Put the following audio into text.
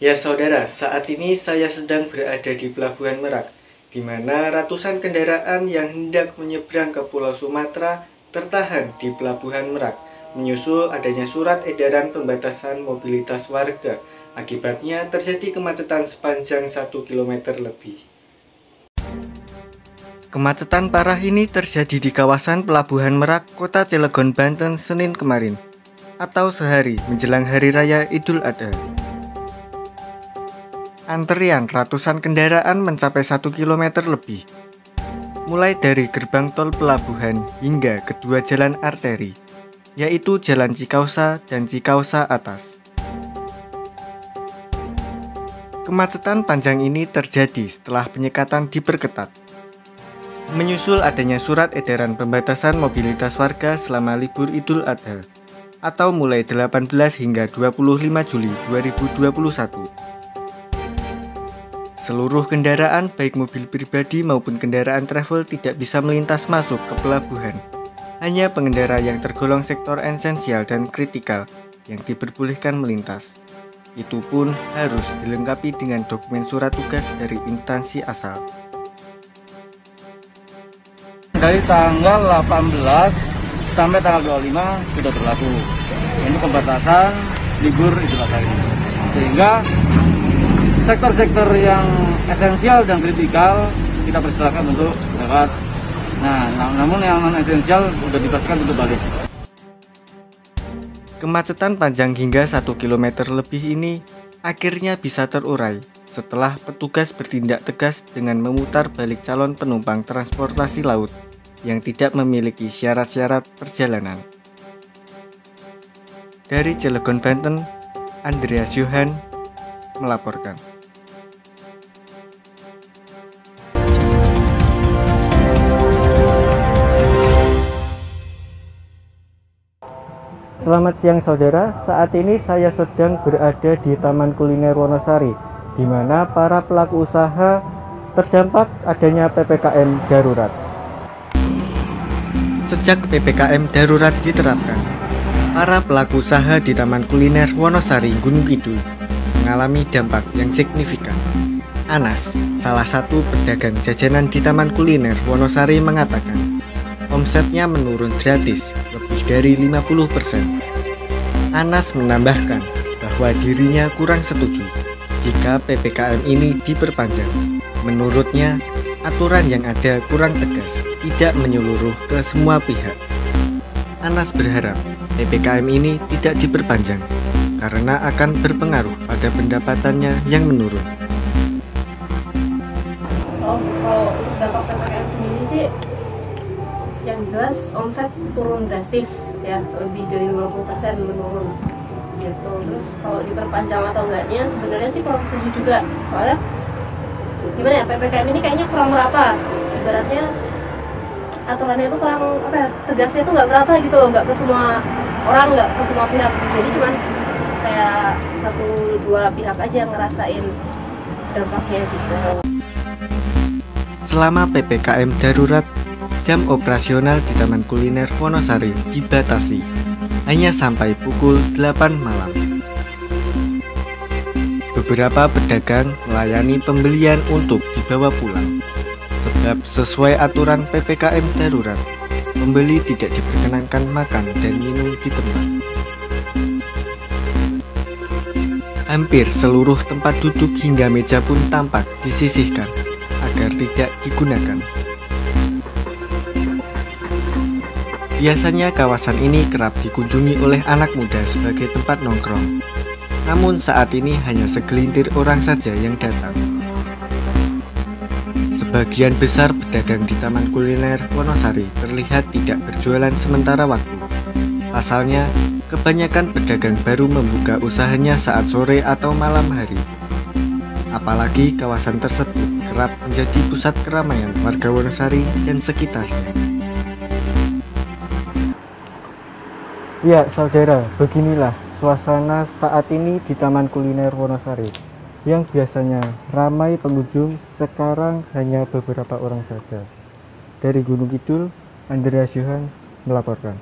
Ya saudara, saat ini saya sedang berada di Pelabuhan Merak, di mana ratusan kendaraan yang hendak menyeberang ke Pulau Sumatera tertahan di Pelabuhan Merak, menyusul adanya surat edaran pembatasan mobilitas warga. Akibatnya terjadi kemacetan sepanjang 1 km lebih. Kemacetan parah ini terjadi di kawasan Pelabuhan Merak, Kota Cilegon, Banten, Senin kemarin, atau sehari menjelang Hari Raya Idul Adha. Antrian ratusan kendaraan mencapai 1 km lebih, mulai dari gerbang tol pelabuhan hingga kedua jalan arteri, yaitu Jalan Cikausa dan Cikausa Atas. Kemacetan panjang ini terjadi setelah penyekatan diperketat, menyusul adanya surat edaran pembatasan mobilitas warga selama libur Idul Adha, atau mulai 18 hingga 25 Juli 2021. Seluruh kendaraan, baik mobil pribadi maupun kendaraan travel, tidak bisa melintas masuk ke pelabuhan. Hanya pengendara yang tergolong sektor esensial dan kritikal yang diperbolehkan melintas. Itu pun harus dilengkapi dengan dokumen surat tugas dari instansi asal. Dari tanggal 18 sampai tanggal 25 sudah berlaku. Ini pembatasan libur Idul Adha ini. Sehingga sektor-sektor yang esensial dan kritikal kita persilakan untuk lewat. Namun yang non esensial sudah dipastikan untuk balik. Kemacetan panjang hingga 1 km lebih ini akhirnya bisa terurai setelah petugas bertindak tegas dengan memutar balik calon penumpang transportasi laut yang tidak memiliki syarat-syarat perjalanan. Dari Cilegon, Banten, Andreas Johan melaporkan. Selamat siang saudara, saat ini saya sedang berada di Taman Kuliner Wonosari, di mana para pelaku usaha terdampak adanya PPKM darurat. Sejak PPKM darurat diterapkan, para pelaku usaha di Taman Kuliner Wonosari, Gunung Kidul, mengalami dampak yang signifikan. Anas, salah satu pedagang jajanan di Taman Kuliner Wonosari, mengatakan omsetnya menurun gratis lebih dari 50%. Anas menambahkan bahwa dirinya kurang setuju jika PPKM ini diperpanjang. Menurutnya, aturan yang ada kurang tegas, tidak menyeluruh ke semua pihak. Anas berharap PPKM ini tidak diperpanjang karena akan berpengaruh pada pendapatannya yang menurun. Kalau untuk dampak PPKM sendiri sih, yang jelas omset turun drastis ya, lebih dari 50% menurun gitu. Terus kalau diperpanjang atau enggaknya sebenarnya sih kurang setuju juga, soalnya gimana ya, PPKM ini kayaknya kurang merata, ibaratnya aturannya itu kurang apa ya, tegasnya itu nggak merata gitu, nggak ke semua orang, nggak ke semua pihak, jadi cuman kayak 1-2 pihak aja yang ngerasain dampaknya gitu. Selama PPKM darurat, jam operasional di Taman Kuliner Wonosari dibatasi hanya sampai pukul 8 malam. Beberapa pedagang melayani pembelian untuk dibawa pulang, sebab sesuai aturan PPKM darurat, pembeli tidak diperkenankan makan dan minum di tempat. Hampir seluruh tempat duduk hingga meja pun tampak disisihkan agar tidak digunakan. Biasanya kawasan ini kerap dikunjungi oleh anak muda sebagai tempat nongkrong. Namun saat ini hanya segelintir orang saja yang datang. Sebagian besar pedagang di Taman Kuliner Wonosari terlihat tidak berjualan sementara waktu. Pasalnya, kebanyakan pedagang baru membuka usahanya saat sore atau malam hari. Apalagi kawasan tersebut kerap menjadi pusat keramaian warga Wonosari dan sekitarnya. Ya saudara, beginilah suasana saat ini di Taman Kuliner Wonosari, yang biasanya ramai pengunjung sekarang hanya beberapa orang saja. Dari Gunung Kidul, Andreas Johan melaporkan.